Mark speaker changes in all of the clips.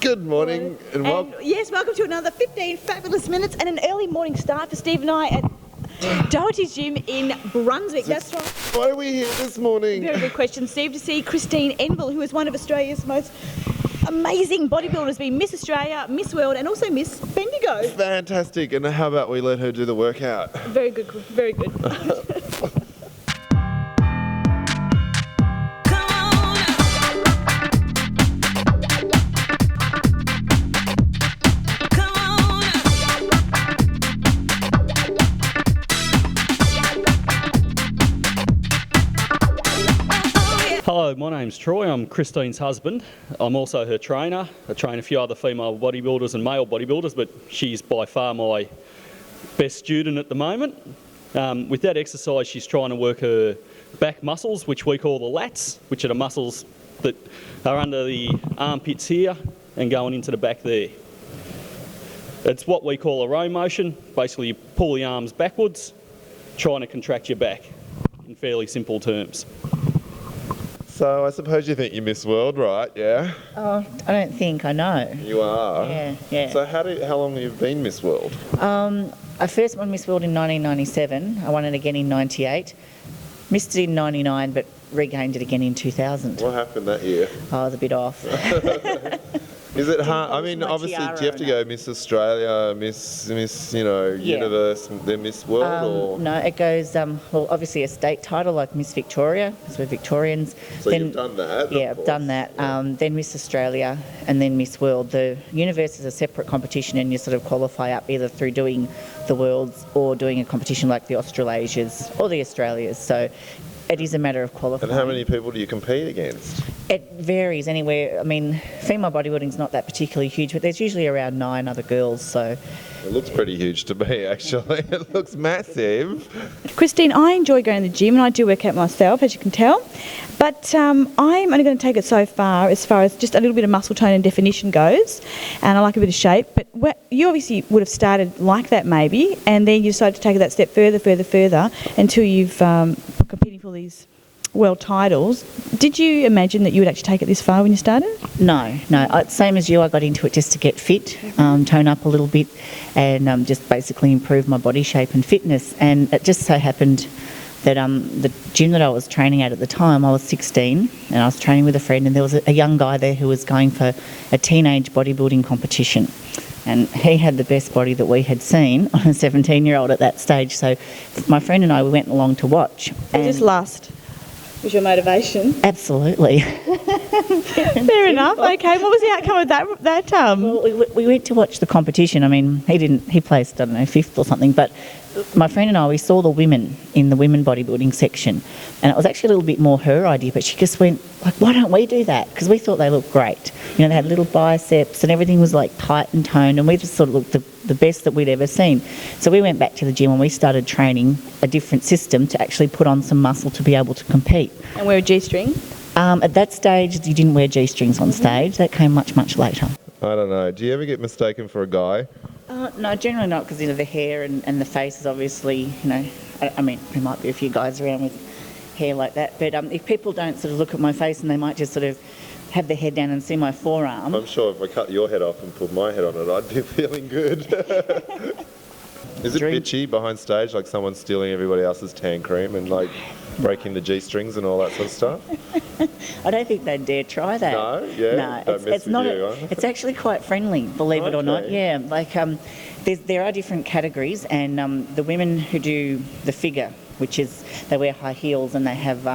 Speaker 1: Good morning and welcome.
Speaker 2: Yes, welcome to another 15 fabulous minutes and an early morning start for Steve and I at Doherty's Gym in Brunswick. That's right.
Speaker 1: Why are we here this morning?
Speaker 2: Very good question, Steve. To see Christine Enville, who is one of Australia's most amazing bodybuilders, being Miss Australia, Miss World and also Miss Bendigo.
Speaker 1: Fantastic. And how about we let her do the workout?
Speaker 2: Very good, very good.
Speaker 3: Hello, my name's Troy. I'm Christine's husband. I'm also her trainer. I train a few other female bodybuilders and male bodybuilders, but she's by far my best student at the moment. With that exercise, she's trying to work her back muscles, which we call the lats, which are the muscles that are under the armpits here and going into the back there. It's what we call a row motion. Basically, you pull the arms backwards, trying to contract your back in fairly simple terms.
Speaker 1: So I suppose you think you're Miss World, right? Yeah?
Speaker 4: Oh, I don't think, I know.
Speaker 1: You are?
Speaker 4: Yeah.
Speaker 1: So how long have you been Miss World?
Speaker 4: I first won Miss World in 1997. I won it again in 98. Missed it in 99, but regained it again in 2000.
Speaker 1: What happened that year?
Speaker 4: I was a bit off.
Speaker 1: Is it hard? I mean, obviously, do you have to go Miss Australia, Miss, Universe, then Miss World, or?
Speaker 4: No, it goes, well, obviously a state title like Miss Victoria, because we're Victorians.
Speaker 1: So then, you've done that?
Speaker 4: Yeah, I've done that. Yeah. Then Miss Australia, and then Miss World. The Universe is a separate competition, and you sort of qualify up either through doing the Worlds or doing a competition like the Australasias or the Australias. So it is a matter of qualifying.
Speaker 1: And how many people do you compete against?
Speaker 4: It varies anywhere. I mean, female bodybuilding's not that particularly huge, but there's usually around 9 other girls, so.
Speaker 1: It looks pretty huge to me, actually. It looks massive.
Speaker 2: Christine, I enjoy going to the gym and I do work out myself, as you can tell. But I'm only going to take it so far as just a little bit of muscle tone and definition goes. And I like a bit of shape. But you obviously would have started like that maybe, and then you decided to take it that step further until you've competing for these world titles. Did you imagine that you would actually take it this far when you started?
Speaker 4: No. Same as you, I got into it just to get fit, tone up a little bit, and just basically improve my body shape and fitness. And it just so happened that the gym that I was training at the time, I was 16, and I was training with a friend, and there was a young guy there who was going for a teenage bodybuilding competition. And he had the best body that we had seen on a 17-year-old at that stage. So my friend and I, we went along to watch.
Speaker 2: Just lust was your motivation?
Speaker 4: Absolutely.
Speaker 2: Fair enough. Okay, what was the outcome of that?
Speaker 4: Well, we went to watch the competition. I mean, he placed, I don't know, 5th or something, but my friend and I, we saw the women in the women bodybuilding section, and it was actually a little bit more her idea, but she just went, like, why don't we do that? Because we thought they looked great. You know, they had little biceps and everything was like tight and toned, and we just sort of looked the best that we'd ever seen. So we went back to the gym and we started training a different system to actually put on some muscle to be able to compete.
Speaker 2: And wear a G-string?
Speaker 4: At that stage, you didn't wear G-strings on stage. That came much, much later.
Speaker 1: I don't know. Do you ever get mistaken for a guy?
Speaker 4: No, generally not, because the hair and the face is obviously, I mean, there might be a few guys around with hair like that, but if people don't sort of look at my face and they might just sort of have their head down and see my forearm.
Speaker 1: I'm sure if I cut your head off and put my head on it, I'd be feeling good. Is it bitchy behind stage, like someone stealing everybody else's tan cream and like breaking the G-strings and all that sort of stuff?
Speaker 4: I don't think they'd dare try that.
Speaker 1: No? Yeah?
Speaker 4: No,
Speaker 1: it's not.
Speaker 4: It's actually quite friendly, believe it or not. Yeah, like there are different categories, and the women who do the figure, which is they wear high heels and they have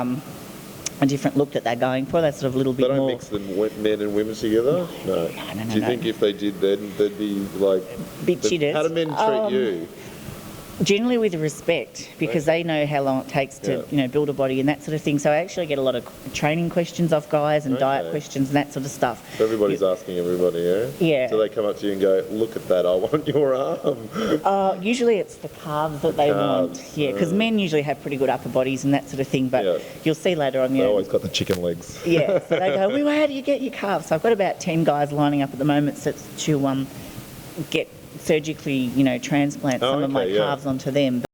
Speaker 4: a different look that they're going for. That's sort of a little bit more.
Speaker 1: They don't mix the men and women together? No. Do you think if they did, then they'd be like...
Speaker 4: Bit cheaters.
Speaker 1: How do men treat you?
Speaker 4: Generally with respect, because they know how long it takes to build a body and that sort of thing. So I actually get a lot of training questions off guys and diet questions and that sort of stuff.
Speaker 1: So everybody's asking everybody, yeah?
Speaker 4: Yeah.
Speaker 1: So they come up to you and go, look at that, I want your arm.
Speaker 4: Usually it's the calves that they want. Yeah, because men usually have pretty good upper bodies and that sort of thing, but you'll see later on.
Speaker 1: They always got the chicken legs.
Speaker 4: Yeah, so they go, well, how do you get your calves? So I've got about 10 guys lining up at the moment to get surgically, transplant some of my calves onto them.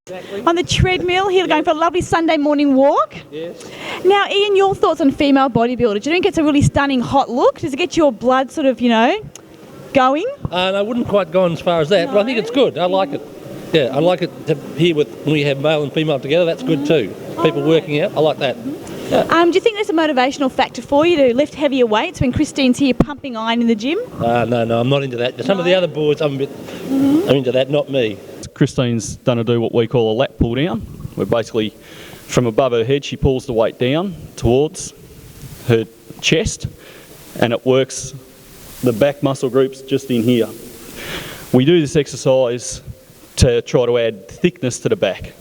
Speaker 2: On the treadmill, here going for a lovely Sunday morning walk.
Speaker 5: Yes.
Speaker 2: Now, Ian, your thoughts on female bodybuilders? Do you think it's a really stunning hot look? Does it get your blood sort of, going?
Speaker 5: And I wouldn't quite go as far as that, but I think it's good. I like it. Yeah, I like it to hear when we have male and female together. That's good too. People working out, I like that.
Speaker 2: Do you think there's a motivational factor for you to lift heavier weights when Christine's here pumping iron in the gym?
Speaker 5: No, I'm not into that. Some of the other boards, I'm into that, not me.
Speaker 3: Christine's done do what we call a lat pull down, where basically from above her head she pulls the weight down towards her chest, and it works the back muscle groups just in here. We do this exercise to try to add thickness to the back.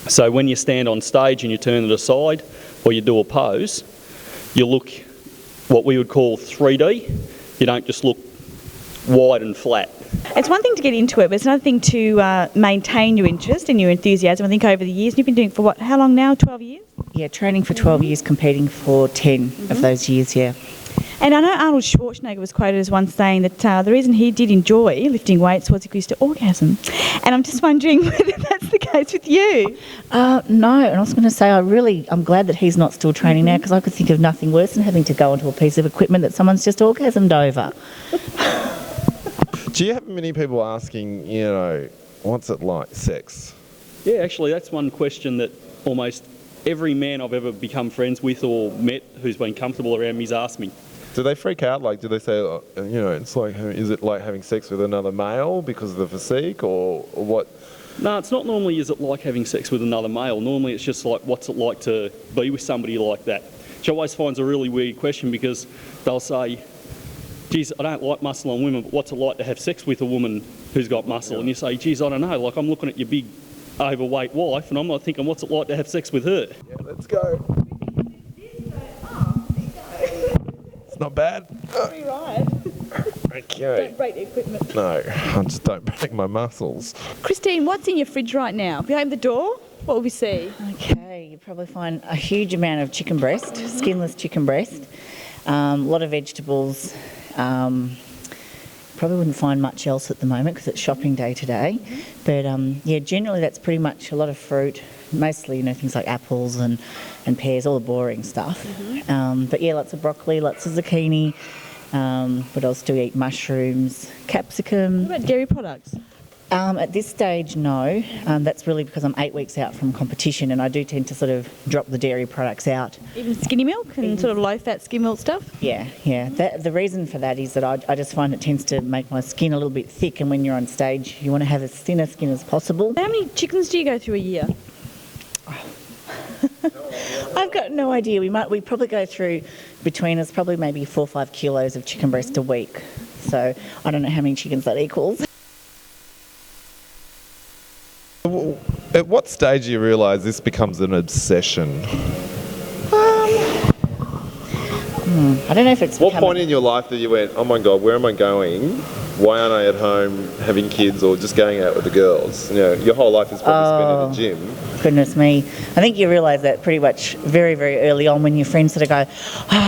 Speaker 3: So when you stand on stage and you turn it aside or you do a pose, you look what we would call 3D. You don't just look wide and flat.
Speaker 2: It's one thing to get into it, but it's another thing to maintain your interest and your enthusiasm. I think over the years, you've been doing it for how long now? 12 years?
Speaker 4: Yeah, training for 12 years, competing for 10 of those years, yeah.
Speaker 2: And I know Arnold Schwarzenegger was quoted as once saying that the reason he did enjoy lifting weights was he used to orgasm. And I'm just wondering whether that's the case with you.
Speaker 4: No, and I was going to say I'm glad that he's not still training now, because I could think of nothing worse than having to go onto a piece of equipment that someone's just orgasmed over.
Speaker 1: Do you have many people asking, what's it like, sex?
Speaker 3: Yeah, actually that's one question that almost every man I've ever become friends with or met who's been comfortable around me's asked me.
Speaker 1: Do they freak out? Like, do they say, it's like, is it like having sex with another male because of the physique, or what?
Speaker 3: No, it's not normally is it like having sex with another male. Normally it's just like, what's it like to be with somebody like that? Which I always finds a really weird question, because they'll say, geez, I don't like muscle on women, but what's it like to have sex with a woman who's got muscle? And you say, geez, I don't know, like I'm looking at your big overweight wife and I'm not thinking, what's it like to have sex with her?
Speaker 1: Yeah, let's go. It's not bad.
Speaker 2: Pretty right.
Speaker 1: Okay.
Speaker 2: Don't break the equipment.
Speaker 1: No, I just don't break my muscles.
Speaker 2: Christine, what's in your fridge right now? If you open the door, what will we see?
Speaker 4: Okay, you probably find a huge amount of chicken breast, skinless chicken breast, a lot of vegetables. Probably wouldn't find much else at the moment because it's shopping day today. But generally that's pretty much a lot of fruit, mostly things like apples and pears, all the boring stuff. But yeah, lots of broccoli, lots of zucchini. What else do we eat? Mushrooms, capsicum.
Speaker 2: What about dairy products?
Speaker 4: At this stage, no. That's really because I'm 8 weeks out from competition, and I do tend to sort of drop the dairy products out.
Speaker 2: Even skinny milk and sort of low-fat skim milk stuff?
Speaker 4: Yeah. The reason for that is that I just find it tends to make my skin a little bit thick, and when you're on stage, you want to have as thinner skin as possible.
Speaker 2: How many chickens do you go through a year?
Speaker 4: I've got no idea. We probably go through between us probably maybe 4 or 5 kilos of chicken breast a week. So I don't know how many chickens that equals.
Speaker 1: At what stage do you realise this becomes an obsession?
Speaker 4: I don't know if it's...
Speaker 1: What point in your life that you went, oh my God, where am I going? Why aren't I at home having kids or just going out with the girls? Your whole life is probably spent in the gym.
Speaker 4: Goodness me. I think you realise that pretty much very, very early on when your friends sort of go,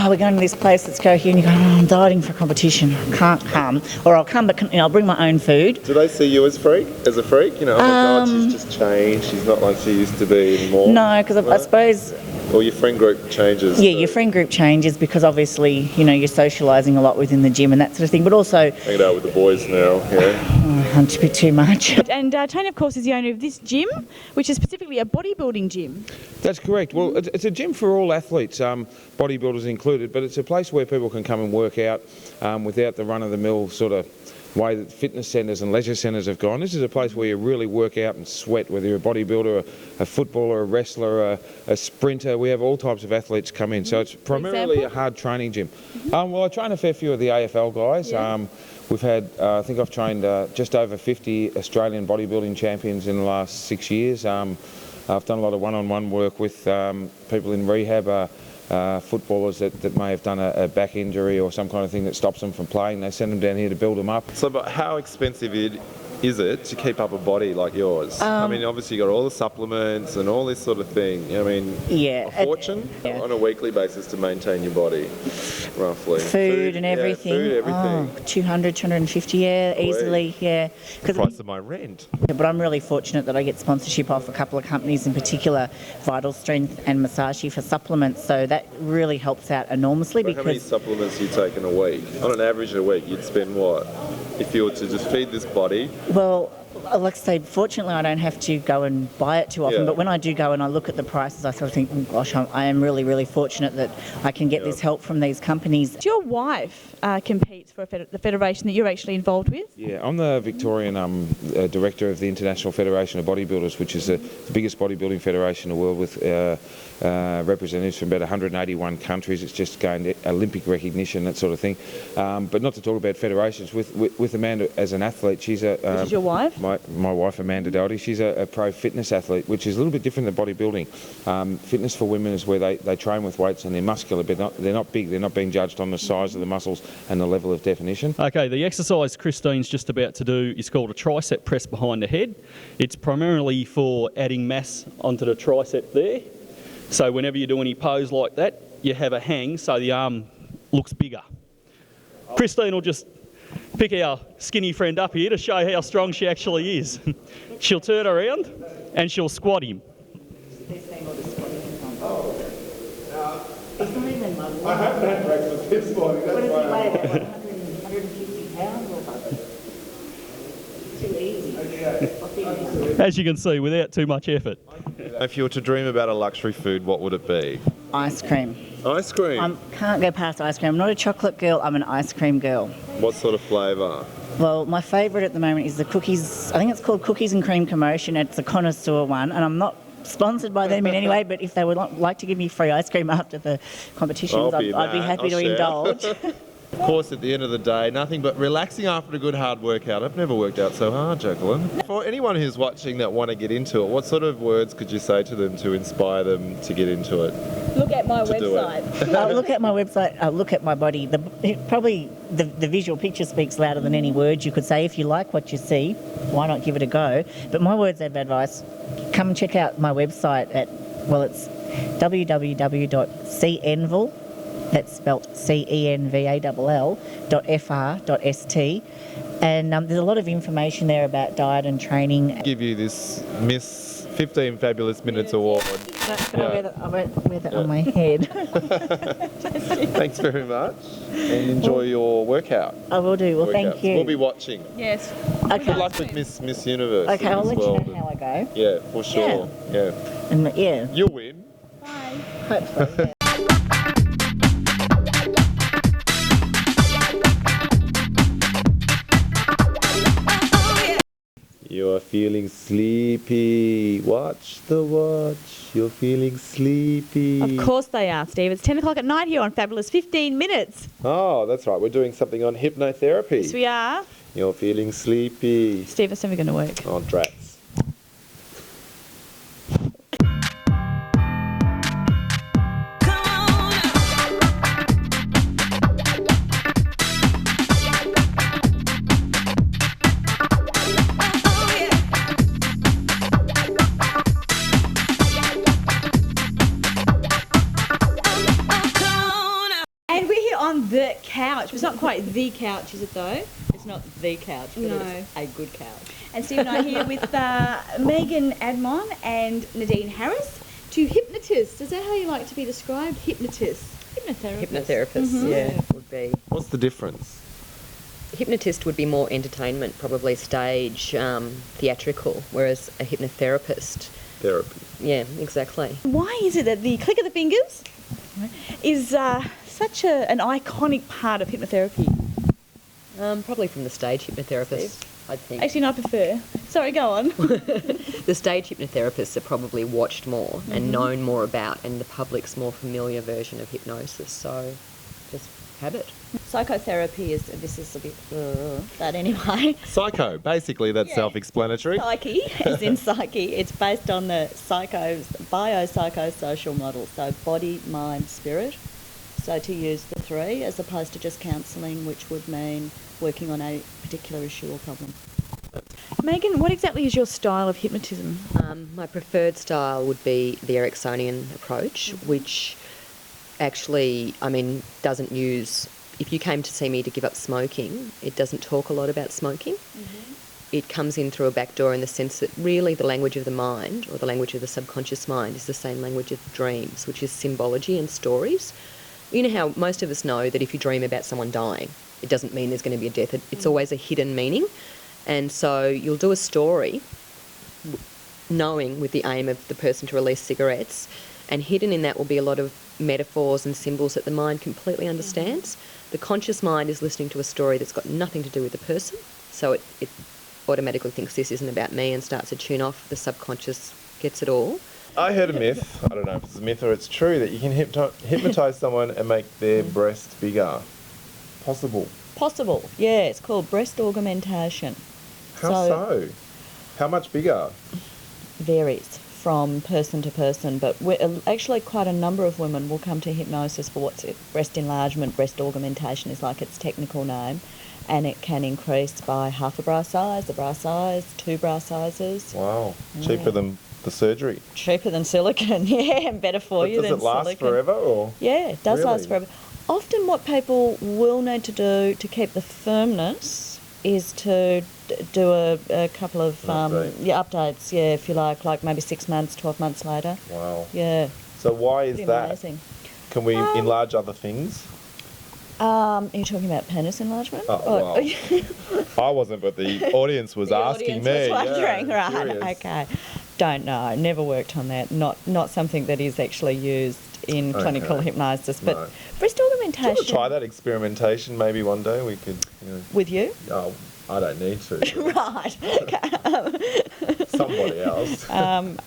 Speaker 4: we're going to this place, let's go here, and you go, I'm dieting for competition, I can't come. Or I'll come, but I'll bring my own food.
Speaker 1: Do they see you as a freak? Oh my God, she's just changed, she's not like she used to be anymore?
Speaker 4: No, because I suppose...
Speaker 1: Or your friend group changes?
Speaker 4: Yeah, your friend group changes because obviously, you're socialising a lot within the gym and that sort of thing, but also...
Speaker 1: Hanging out with the boys now, yeah.
Speaker 4: A bit too much.
Speaker 2: And Tony, of course, is the owner of this gym, which is specifically a bodybuilding gym.
Speaker 6: That's correct. Well, it's a gym for all athletes, bodybuilders included, but it's a place where people can come and work out without the run-of-the-mill sort of way that fitness centres and leisure centres have gone. This is a place where you really work out and sweat, whether you're a bodybuilder, a footballer, a wrestler, a sprinter. We have all types of athletes come in, so it's primarily a hard training gym. Well, I train a fair few of the AFL guys. Yeah. We've had, I think I've trained just over 50 Australian bodybuilding champions in the last 6 years. I've done a lot of one-on-one work with people in rehab, footballers that may have done a back injury or some kind of thing that stops them from playing. They send them down here to build them up.
Speaker 1: So, but how expensive is it to keep up a body like yours? I mean, obviously you got all the supplements and all this sort of thing. I mean,
Speaker 4: Yeah.
Speaker 1: a fortune on a weekly basis to maintain your body, roughly.
Speaker 4: Food and everything.
Speaker 1: Yeah, food, everything.
Speaker 4: Oh, 200, 250, yeah, easily, yeah.
Speaker 1: The price of my rent.
Speaker 4: But I'm really fortunate that I get sponsorship off a couple of companies, in particular Vital Strength and Masashi for supplements, so that really helps out enormously.
Speaker 1: But how many supplements do you take in a week? On an average a week, you'd spend what? If you were to just feed this body?
Speaker 4: Well, like I say, fortunately I don't have to go and buy it too often,
Speaker 1: Yeah.
Speaker 4: but when I do go and I look at the prices, I sort of think, oh gosh, I am really, really fortunate that I can get this help from these companies.
Speaker 2: Your wife competes for the federation that you're actually involved with.
Speaker 6: Yeah, I'm the Victorian director of the International Federation of Bodybuilders, which is the biggest bodybuilding federation in the world, with representatives from about 181 countries. It's just gained Olympic recognition, that sort of thing. But not to talk about federations, with Amanda as an athlete, she's a...
Speaker 2: Which is your wife?
Speaker 6: My wife, Amanda Doherty, she's a pro fitness athlete, which is a little bit different than bodybuilding. Fitness for women is where they train with weights and they're muscular, but they're not big. They're not being judged on the size of the muscles and the level of definition.
Speaker 3: Okay, the exercise Christine's just about to do is called a tricep press behind the head. It's primarily for adding mass onto the tricep there. So whenever you do any pose like that, you have a hang so the arm looks bigger. Christine will just pick our skinny friend up here to show how strong she actually is. She'll turn around and she'll squat him.
Speaker 1: I haven't had breakfast this morning, that's why.
Speaker 4: 150 pounds or something? Too easy.
Speaker 3: As you can see, without too much effort.
Speaker 1: If you were to dream about a luxury food, what would it be?
Speaker 4: Ice cream.
Speaker 1: Ice cream?
Speaker 4: I can't go past ice cream. I'm not a chocolate girl, I'm an ice cream girl.
Speaker 1: What sort of flavour?
Speaker 4: Well, my favourite at the moment is the cookies. I think it's called Cookies and Cream Commotion. It's a connoisseur one, and I'm not sponsored by them in any way, but if they would like to give me free ice cream after the competitions, I'd be happy to indulge.
Speaker 1: Of course, at the end of the day, nothing but relaxing after a good hard workout. I've never worked out so hard, Jacqueline. For anyone who's watching that want to get into it, what sort of words could you say to them to inspire them to get into it?
Speaker 2: Look at my website.
Speaker 4: Look at my website, look at my body. Probably the visual picture speaks louder than any words you could say. If you like what you see, why not give it a go? But my words of advice, come and check out my website it's www.cnval, that's spelt CENVALL.fr.st, and there's a lot of information there about diet and training.
Speaker 1: Give you this Miss 15 Fabulous Minutes Award.
Speaker 4: I won't wear that on my head.
Speaker 1: Thanks very much, and enjoy your workout.
Speaker 4: I will do. Well, thank you.
Speaker 1: We'll be watching.
Speaker 2: Yes.
Speaker 4: Okay.
Speaker 1: Good luck with Miss Universe.
Speaker 4: Okay, I'll let
Speaker 1: Miss
Speaker 4: you
Speaker 1: World.
Speaker 4: know how I go.
Speaker 1: Yeah, for sure. Yeah.
Speaker 4: And yeah,
Speaker 1: You'll win.
Speaker 2: Bye.
Speaker 4: hope so. Yeah.
Speaker 1: You are feeling sleepy. Watch the watch. You're feeling sleepy.
Speaker 2: Of course they are, Steve. It's 10 o'clock at night here on Fabulous 15 Minutes.
Speaker 1: Oh, that's right. We're doing something on hypnotherapy.
Speaker 2: Yes, we are.
Speaker 1: You're feeling sleepy.
Speaker 2: Steve, it's never going to work.
Speaker 1: Oh, drats.
Speaker 2: And we're here on the couch. It's not quite the couch, is it though? It's not the couch, but
Speaker 7: No.
Speaker 2: it's a good couch. And Steve and I are here with Megan Admon and Nadine Harris, two hypnotists. Is that how you like to be described? Hypnotists. Hypnotherapists.
Speaker 7: Hypnotherapists, yeah, would be.
Speaker 1: What's the difference?
Speaker 7: Hypnotist would be more entertainment, probably stage, theatrical, whereas a hypnotherapist,
Speaker 1: Therapy.
Speaker 7: yeah, exactly.
Speaker 2: Why is it that the click of the fingers is such an iconic part of hypnotherapy?
Speaker 7: Probably from the stage hypnotherapists, I think.
Speaker 2: Actually, no, I prefer. Sorry, go on.
Speaker 7: The stage hypnotherapists are probably watched more and known more about, and the public's more familiar version of hypnosis, so just habit.
Speaker 2: Psychotherapy this is a bit, but anyway.
Speaker 1: Psycho. Basically, that's
Speaker 2: Yeah.
Speaker 1: self-explanatory.
Speaker 2: Psyche, as in psyche, it's based on the biopsychosocial model, so body, mind, spirit. So to use the three as opposed to just counselling, which would mean working on a particular issue or problem. Megan, what exactly is your style of hypnotism?
Speaker 7: My preferred style would be the Ericksonian approach, which actually, doesn't use... If you came to see me to give up smoking, it doesn't talk a lot about smoking. It comes in through a back door in the sense that really the language of the mind, or the language of the subconscious mind, is the same language of dreams, which is symbology and stories. You know how most of us know that if you dream about someone dying, it doesn't mean there's going to be a death. It's always a hidden meaning. And so you'll do a story knowing with the aim of the person to release cigarettes, and hidden in that will be a lot of metaphors and symbols that the mind completely understands. The conscious mind is listening to a story that's got nothing to do with the person, so it automatically thinks this isn't about me and starts to tune off. The subconscious gets it all.
Speaker 1: I heard a myth, I don't know if it's a myth or it's true, that you can hypnotise someone and make their breasts bigger. Possible.
Speaker 2: Possible, yeah. It's called breast augmentation.
Speaker 1: How so? How much bigger?
Speaker 2: Varies from person to person, but actually quite a number of women will come to hypnosis for breast enlargement. Breast augmentation is like its technical name, and it can increase by half a bra size, 2 bra sizes.
Speaker 1: Wow. Cheaper than the surgery.
Speaker 2: Cheaper than silicone, yeah, and better for you than silicone.
Speaker 1: Does it last forever? Or?
Speaker 2: Yeah, it does last forever. Often what people will need to do to keep the firmness is to do a couple of updates, if you like maybe 6 months, 12 months later.
Speaker 1: Wow.
Speaker 2: Yeah.
Speaker 1: So why is that?
Speaker 2: Amazing.
Speaker 1: Can we enlarge other things?
Speaker 2: Are you talking about penis enlargement?
Speaker 1: Oh, well, I wasn't, but the audience was asking me.
Speaker 2: Was wondering,
Speaker 1: yeah,
Speaker 2: right?
Speaker 1: curious.
Speaker 2: Okay. Don't know. Never worked on that. Not something that is actually used in clinical hypnosis. But breast augmentation.
Speaker 1: Do you want to try that experimentation? Maybe one day we could.
Speaker 2: With you?
Speaker 1: Oh, I don't need to.
Speaker 2: Right.
Speaker 1: Somebody else.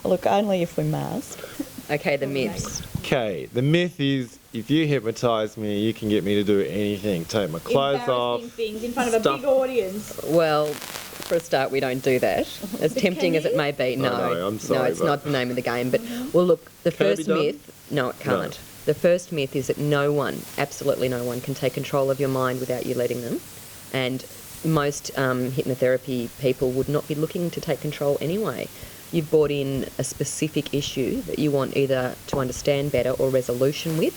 Speaker 2: Look, only if we must.
Speaker 7: Okay, the myths.
Speaker 1: Okay, the myth is if you hypnotise me, you can get me to do anything. Take my clothes off.
Speaker 2: Things in front of a big audience.
Speaker 7: Well, for a start, we don't do that. As tempting as it may be, no.
Speaker 1: No, I'm sorry,
Speaker 7: no, it's not the name of the game. But, well, look, the first myth... No, it can't. No. The first myth is that no one, absolutely no one, can take control of your mind without you letting them. And most hypnotherapy people would not be looking to take control anyway. You've brought in a specific issue that you want either to understand better or resolution with,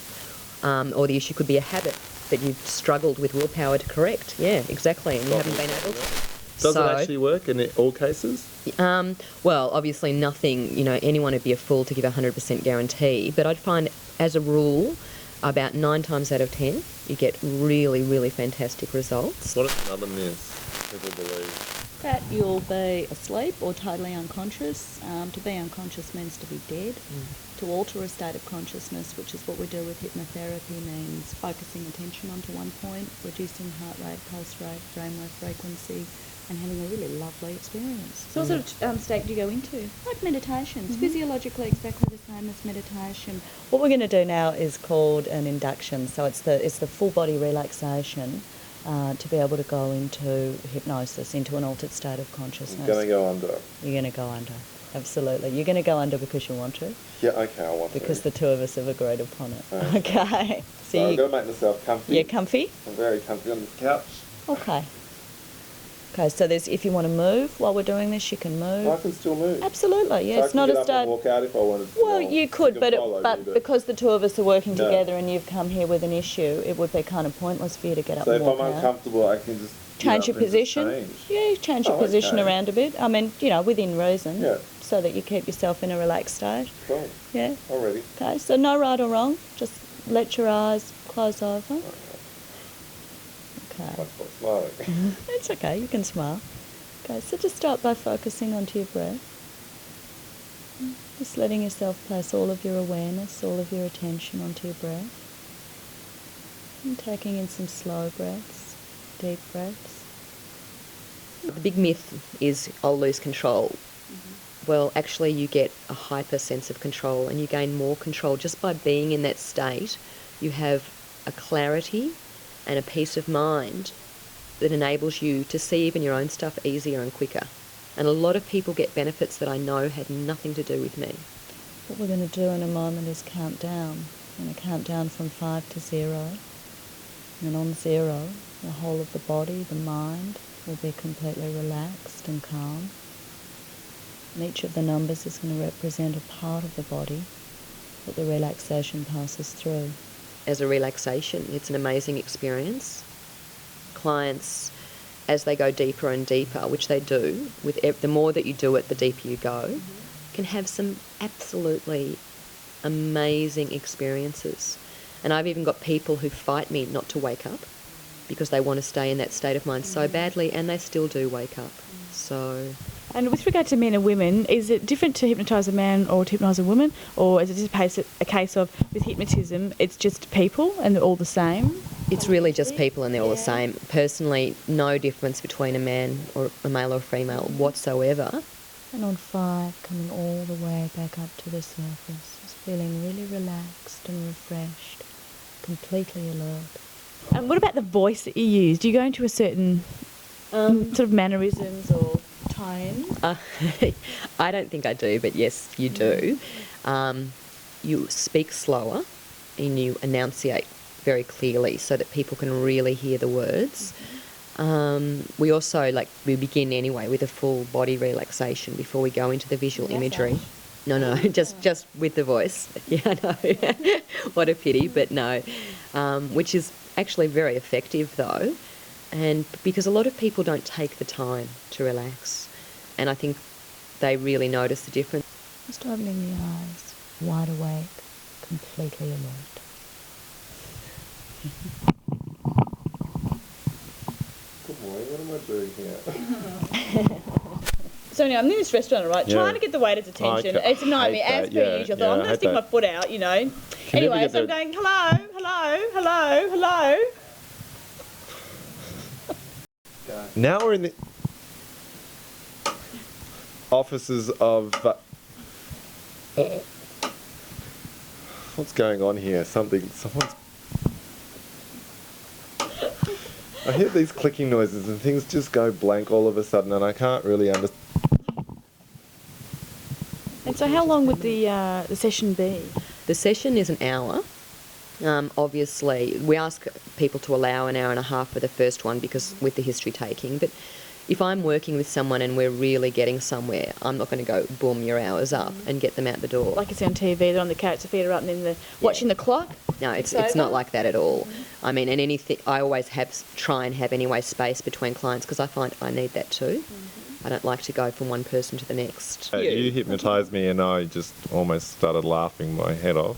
Speaker 7: or the issue could be a habit that you've struggled with willpower to correct. Yeah, exactly, and you haven't been able to.
Speaker 1: Does it actually work in all cases?
Speaker 7: Well, obviously nothing, anyone would be a fool to give a 100% guarantee, but I'd find, as a rule, about 9 times out of 10, you get really, really fantastic results.
Speaker 1: What is another myth people believe?
Speaker 2: That you'll be asleep or totally unconscious. To be unconscious means to be dead. To alter a state of consciousness, which is what we do with hypnotherapy, means focusing attention onto one point, reducing heart rate, pulse rate, brainwave frequency, and having a really lovely experience. So what sort of state do you go into? Like meditation. It's physiologically exactly the same as meditation. What we're going to do now is called an induction. So it's the full body relaxation to be able to go into hypnosis, into an altered state of consciousness.
Speaker 1: You're going to go under.
Speaker 2: You're going to go under. Absolutely. You're going to go under because you want to.
Speaker 1: Yeah, okay, I want to.
Speaker 2: Because the two of us have agreed upon it.
Speaker 1: Okay. So I've got to make myself comfy.
Speaker 2: You're comfy?
Speaker 1: I'm very comfy on this couch.
Speaker 2: Okay. Okay, so if you want to move while we're doing this, you can move.
Speaker 1: I can still move.
Speaker 2: Absolutely, yeah.
Speaker 1: So
Speaker 2: it's not a
Speaker 1: start. I can walk out if I wanted to.
Speaker 2: Well, you could, but because the two of us are working together and you've come here with an issue, it would be kind of pointless for you to get up and walk out.
Speaker 1: So if I'm uncomfortable, I can just
Speaker 2: change your position. Yeah, change your position around a bit. I mean, within reason.
Speaker 1: Yeah.
Speaker 2: So that you keep yourself in a relaxed state.
Speaker 1: Cool.
Speaker 2: Yeah.
Speaker 1: Already.
Speaker 2: Okay, so no right or wrong. Just let your eyes close over. Okay. It's okay, you can smile. Okay, so just start by focusing onto your breath. Just letting yourself place all of your awareness, all of your attention onto your breath. And taking in some slow breaths, deep breaths.
Speaker 7: The big myth is, I'll lose control. Well, actually you get a hyper sense of control and you gain more control just by being in that state. You have a clarity and a peace of mind that enables you to see even your own stuff easier and quicker. And a lot of people get benefits that I know had nothing to do with me.
Speaker 2: What we're going to do in a moment is count down. We're going to count down from 5 to 0. And on 0, the whole of the body, the mind, will be completely relaxed and calm. And each of the numbers is going to represent a part of the body that the relaxation passes through.
Speaker 7: As a relaxation, it's an amazing experience. Clients, as they go deeper and deeper, which they do, the more that you do it, the deeper you go, can have some absolutely amazing experiences. And I've even got people who fight me not to wake up because they want to stay in that state of mind so badly, and they still do wake up. So...
Speaker 2: And with regard to men and women, is it different to hypnotise a man or to hypnotise a woman? Or is it just a case of, with hypnotism, it's just people and they're all the same?
Speaker 7: It's really just people and they're all the same. Personally, no difference between a man or a male or a female whatsoever.
Speaker 2: And on 5, coming all the way back up to the surface, just feeling really relaxed and refreshed, completely alert. And what about the voice that you use? Do you go into a certain sort of mannerisms or tone?
Speaker 7: I don't think I do, but yes, you do. You speak slower and you enunciate very clearly so that people can really hear the words. We also, we begin anyway with a full body relaxation before we go into the visual imagery. No, just with the voice. Yeah, I know. What a pity, but no. Which is actually very effective though, and because a lot of people don't take the time to relax, and I think they really notice the difference.
Speaker 2: Just opening the eyes, wide awake, completely alert.
Speaker 1: Good morning, what am I doing here?
Speaker 2: So anyway, I'm in this restaurant, right,
Speaker 1: Yeah.
Speaker 2: trying to get the waiter's attention.
Speaker 1: I
Speaker 2: It's a nightmare,
Speaker 1: hate
Speaker 2: as
Speaker 1: that,
Speaker 2: per
Speaker 1: yeah,
Speaker 2: usual. I
Speaker 1: yeah,
Speaker 2: thought, I'm
Speaker 1: I
Speaker 2: going to
Speaker 1: hate
Speaker 2: stick my
Speaker 1: that.
Speaker 2: foot out, you know.
Speaker 1: You never
Speaker 2: Anyway,
Speaker 1: get
Speaker 2: so I'm
Speaker 1: the-
Speaker 2: going, hello.
Speaker 1: Now we're in the offices of... what's going on here? Someone's... I hear these clicking noises and things just go blank all of a sudden and I can't really understand.
Speaker 2: And so how long would the session be?
Speaker 7: The session is an hour. Obviously, we ask people to allow an hour and a half for the first one because with the history taking, but if I'm working with someone and we're really getting somewhere, I'm not going to go, boom, your hour's up and get them out the door.
Speaker 2: Like you see on TV, they're on the couch, their feet are up and then they're watching the clock?
Speaker 7: No, it's not like that at all. I mean, and anything, I always try and have anyway space between clients because I find I need that too. I don't like to go from one person to the next.
Speaker 1: You hypnotised me and I just almost started laughing my head off.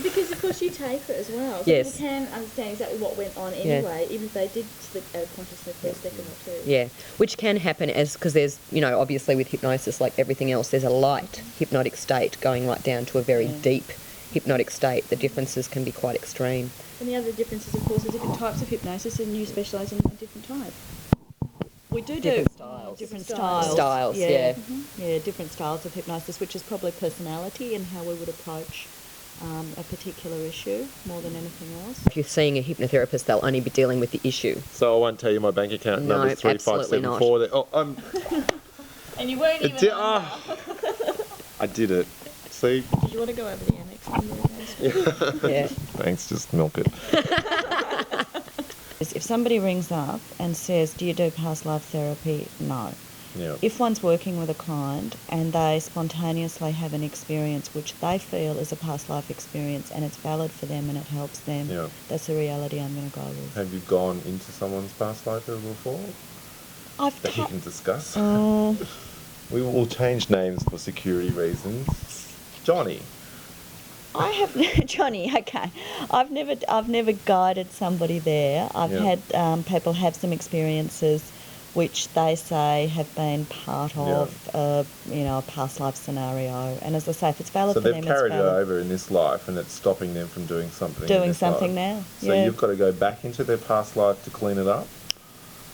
Speaker 2: Because of course you take it as well. So
Speaker 7: Yes.
Speaker 2: people can understand exactly what went on anyway, even if they did slip out of consciousness for a second or two.
Speaker 7: Yeah, which can happen because there's, obviously with hypnosis, like everything else, there's a light hypnotic state going right down to a very deep hypnotic state. The differences can be quite extreme.
Speaker 2: And the other differences, of course, are different types of hypnosis, and you specialise in a different type. We do
Speaker 7: Different styles.
Speaker 2: different styles.
Speaker 7: Styles, yeah.
Speaker 2: Yeah, different styles of hypnosis, which is probably personality and how we would approach a particular issue more than anything else.
Speaker 7: If you're seeing a hypnotherapist, they'll only be dealing with the issue.
Speaker 1: So I won't tell you my bank account
Speaker 7: No,
Speaker 1: number is
Speaker 7: absolutely not.
Speaker 1: 3574.
Speaker 2: And you weren't even
Speaker 1: I did it. See?
Speaker 2: Did you want to go over the annex?
Speaker 7: Yeah.
Speaker 1: Thanks, just milk it.
Speaker 2: If somebody rings up and says, do you do past life therapy? No.
Speaker 1: Yeah.
Speaker 2: If one's working with a client and they spontaneously have an experience which they feel is a past life experience and it's valid for them and it helps them,
Speaker 1: Yeah.
Speaker 2: that's the reality I'm going to go with.
Speaker 1: Have you gone into someone's past life before
Speaker 2: I've
Speaker 1: that you can discuss?
Speaker 2: Oh,
Speaker 1: We will change names for security reasons. Johnny.
Speaker 2: I have Johnny. Okay, I've never guided somebody there. I've had people have some experiences which they say have been part of a past life scenario. And as I say, if it's valid
Speaker 1: So
Speaker 2: for
Speaker 1: they've
Speaker 2: them, it's
Speaker 1: carried it
Speaker 2: valid.
Speaker 1: over in this life and it's stopping them from doing something in
Speaker 2: Doing
Speaker 1: this
Speaker 2: something
Speaker 1: life.
Speaker 2: now.
Speaker 1: So
Speaker 2: Yeah.
Speaker 1: you've got to go back into their past life to clean it up?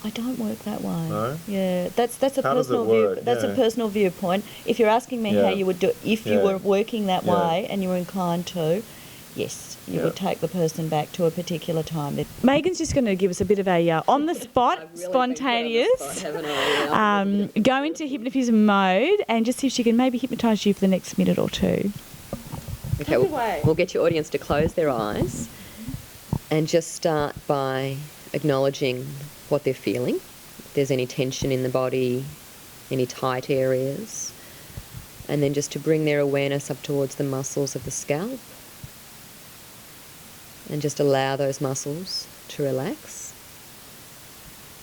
Speaker 2: I don't work that way.
Speaker 1: No?
Speaker 2: Yeah, that's a
Speaker 1: How does it
Speaker 2: personal
Speaker 1: work?
Speaker 2: view. That's a
Speaker 1: Yeah.
Speaker 2: personal viewpoint. If you're asking me how
Speaker 1: Yeah.
Speaker 2: you would do it, if you
Speaker 1: Yeah.
Speaker 2: were working that
Speaker 1: Yeah.
Speaker 2: way and you were inclined to, yes, you
Speaker 1: Yeah.
Speaker 2: would take the person back to a particular time. Megan's just going to give us a bit of a on the spot, spontaneous, go into hypnotism mode and just see if she can maybe hypnotise you for the next minute or two.
Speaker 7: Okay,
Speaker 2: Take it away.
Speaker 7: we'll get your audience to close their eyes and just start by acknowledging what they're feeling. If there's any tension in the body, any tight areas. And then just to bring their awareness up towards the muscles of the scalp. And just allow those muscles to relax.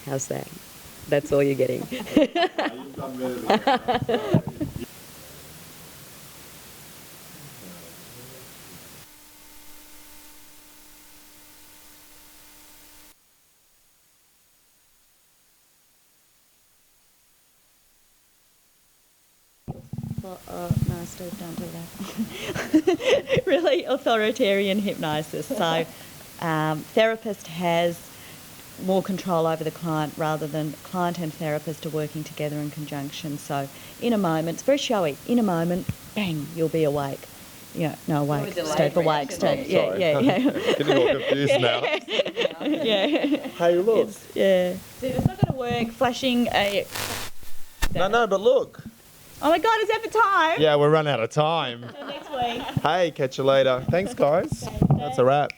Speaker 7: How's that? That's all you're getting.
Speaker 2: No, Steve, don't do that. Really authoritarian hypnosis. So, therapist has more control over the client rather than client and therapist are working together in conjunction. So, in a moment, it's very showy. In a moment, bang, you'll be awake. Yeah, no, awake. Steve, awake. Steve. Yeah, yeah, yeah.
Speaker 1: Getting all confused now.
Speaker 2: Yeah.
Speaker 1: Hey, look.
Speaker 2: Yeah. See, it's not going to work. Flashing a.
Speaker 1: No, but look.
Speaker 2: Oh my God, is that the time?
Speaker 1: Yeah, we're run out of time.
Speaker 2: Till next week.
Speaker 1: Hey, catch you later. Thanks, guys. That's a wrap.